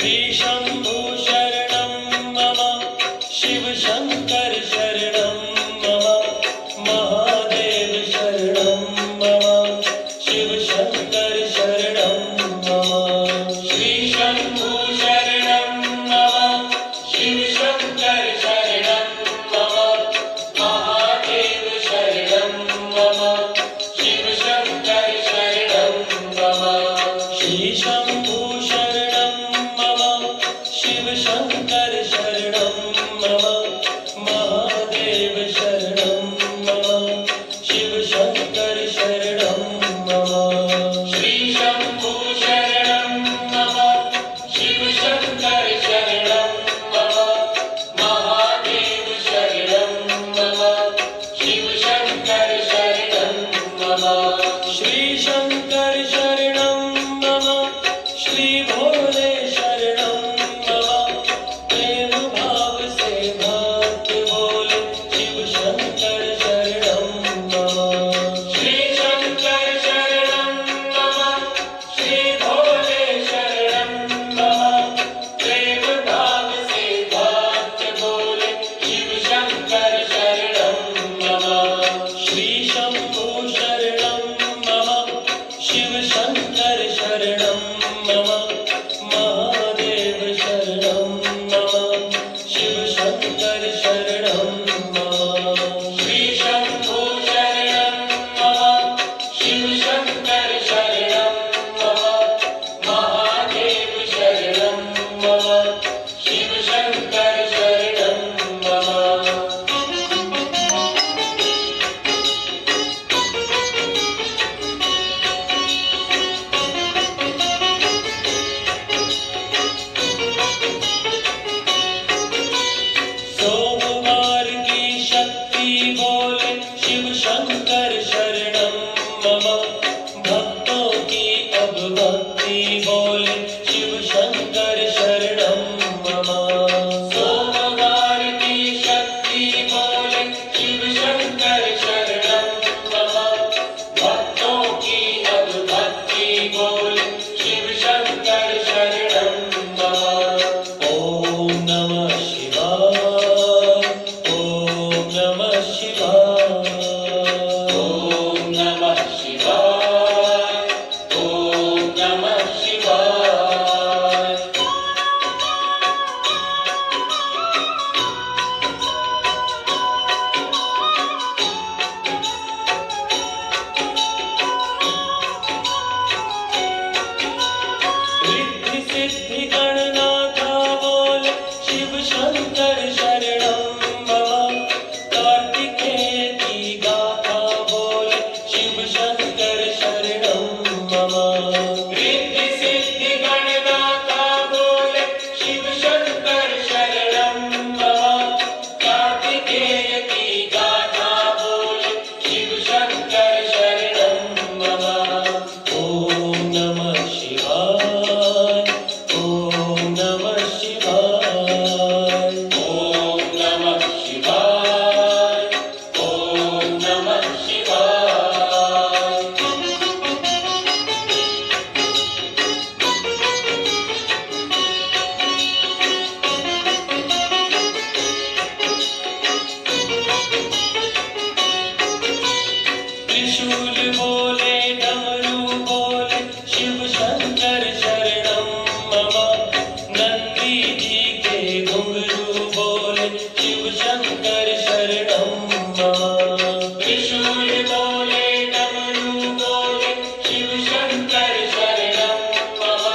शंभु शरणं मम शिव शंकर शरणं मम महादेव शरणं मम शिव शंकर शरणं मम श्री शंभु शरणं मम शिव शंकर शरणं मम महादेव शरणं मम शिव शंकर शरणं मम श्री शंभु शरणं मम शिव शंकर शरणं मम महादेव शरणं मम शिव शंकर शरणं मम श्री शंभु शरणं मम शिव शंकर शरणं मम महादेव शरणं मम शिव शंकर शरणं मम श्री शंकर शरणं मम श्री भोले शरणं मम प्रेम भाव से भक्त बोले शिव शंकर शरणं मम श्री शंकर शरणं मम श्री भोले शरणं मम प्रेम भाव से भक्त बोले शिव शंकर शरणं मम श्री शंभु शरणं मम शिव शंकर शरणं मम महादेव शरणं मम शिव शंकर शरणं मम श्री शंभु शरणं मम शिव शंकर शरणं मम महादेव शरणं मम शिव शंकर शरणं मम सोमवार की शक्ति बोले शिव शंकर शरणं मम भक्तों की अब भक्ति बोले शिव शंकर शरणं मम सोमवार की शक्ति बोले शिव शंकर शरणं मम भक्तों की अब भक्ति बोले शिव शंकर शरणं मम ओम नमः शिवाय ओम नमः शिवाय ओम नमः शिवाय ओम नमः शिवाय रिद्धि सिद्धि गणनाथा बोले शिव शंकर शरणं मम कार्तिकेय की गाथा बोले शिव शंकर शरणं मम रिद्धि सिद्धि गणनाथा बोले शिव शंकर शरणं मम कार्तिकेय की गाथा बोले शिव शंकर शरणं मम ओम नमः शिवाय ओम नमः शिवाय ओम नमः शिवाय ओम नमः शिवाय त्रिशूल बोले डमरू बोले शिव शंकर शरणं मम नंदी जी के घुंघरू बोले शिव शंकर शरणं मम त्रिशूल बोले डमरू बोले शिव शंकर शरणं मम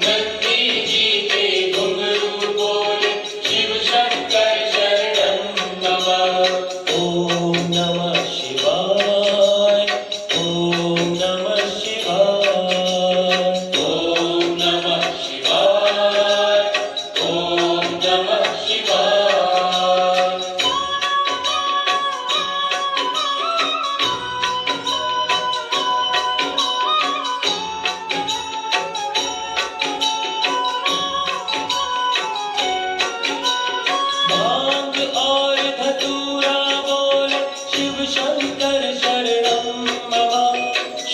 नंदी जी के घुंघरू बोले शिव शंकर शरणं मम ओम नमः शिवाय ओम नमः शिवाय ओम नमः शिवाय ओम नमः शिवाय भांग और धतूरा बोले शिव शंकर शरणं मम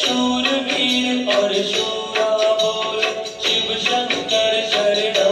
शूरवीर और शूरा बोले शिव शंकर शरणं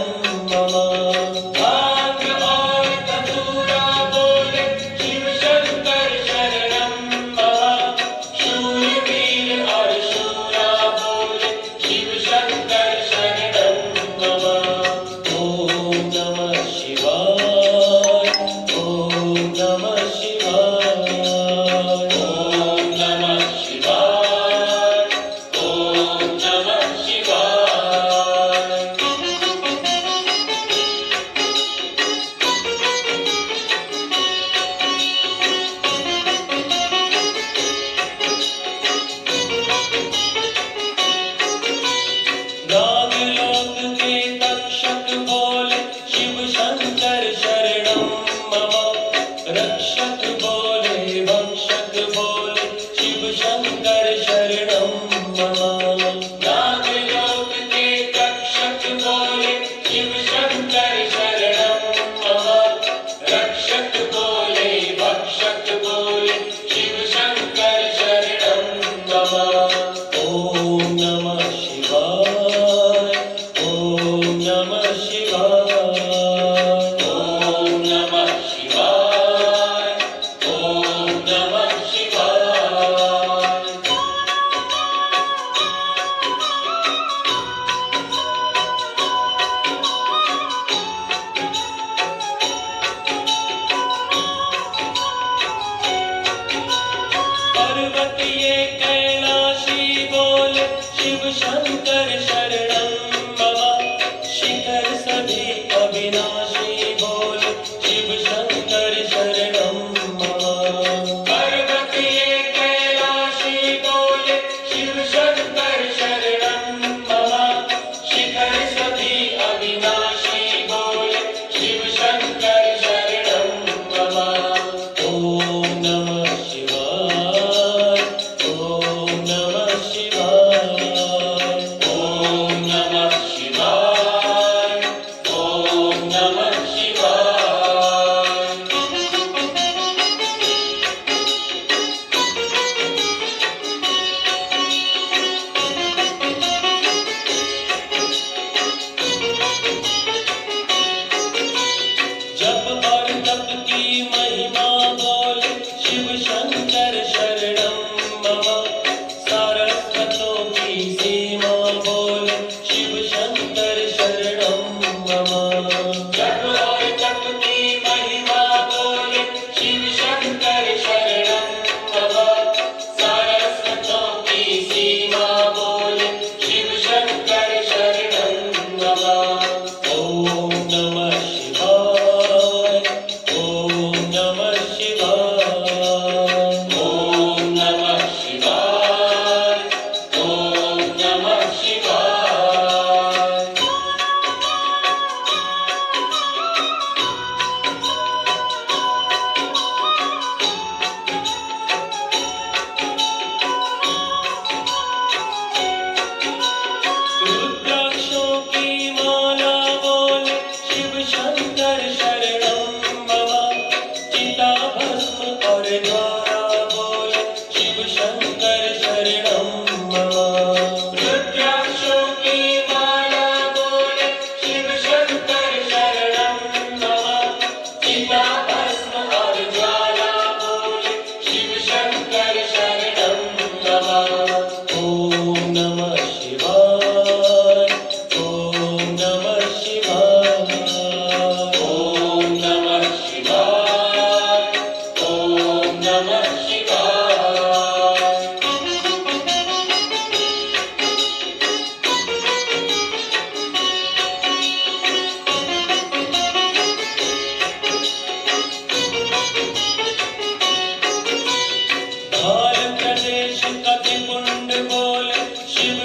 नमः ओम नमः शिवाय ओम नमः शिवाय ओम नमः शिवाय ओम नमः शिवाय भाल प्रदेश कपि कुंड बोले शिव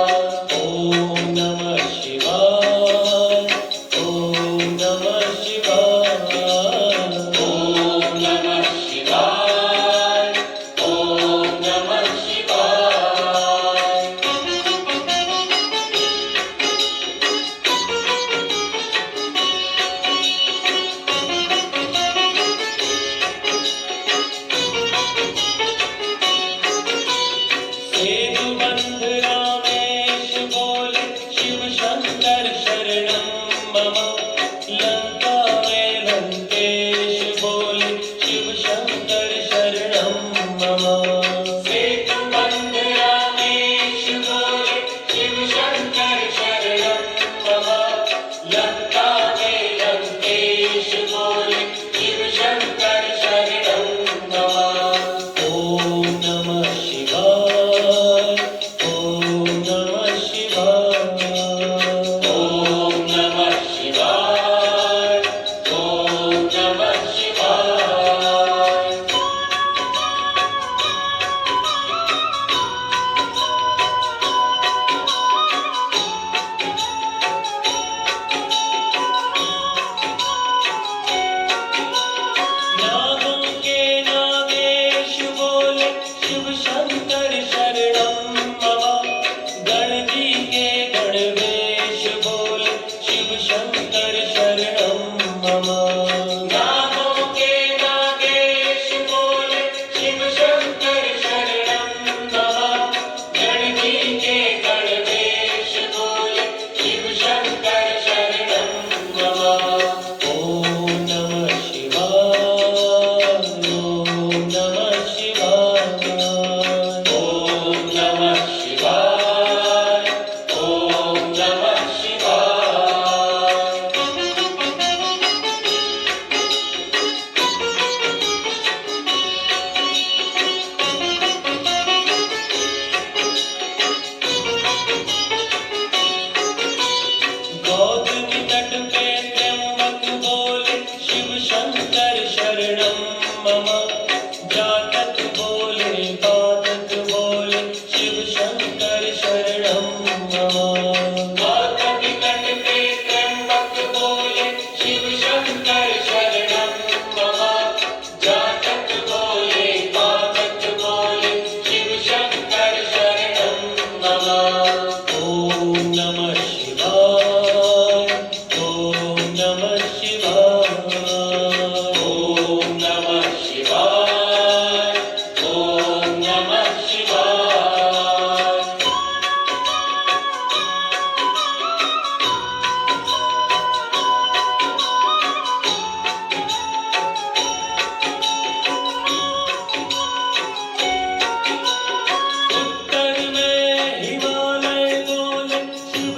ओम नमः शिवाय ओम नमः शिवाय ओम नमः शिवाय ओम नमः शिवाय सेतुबंध रामेश बोले शिव शंकर शरणं मम लंका में लंकेश बोले शिव शंकर शरणं मम सेतुबंध रामेश बोले शिव शंकर शरणं मम लंका में लंकेश बोले शिव शंकर शरणं मम ओम नमः शिवाय ओम नमः शिवाय ओम नमः शिवाय ओम नमः शिवाय नागों के नागेश बोले शिव शंकर शरणं मम गणजी के गणवेश बोले शिव शंकर शरणं मम नागों के नागेश बोले शिव शंकर शरणं मम गणजी के गणवेश बोले शिव शंकर शरणं मम ओम नमः शिवाय ओम नमः शिवाय ओम नमः शिवाय ओम नमः शिवाय गौतमी तट पे त्र्यंबक बोले शिव शंकर शरणं मम जातक बोले बाधक बोले शिव शंकर शरणं मम गौतमी तट पे त्र्यंबक बोले शिव शंकर शरणं मम जातक बोले बाधक बोले शिव शंकर शरणं मम ओम नमः शिवाय ओम नमः शिवाय ओम नमः शिवाय ओम नमः शिवाय उत्तर में हिमालय बोले शिव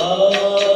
आ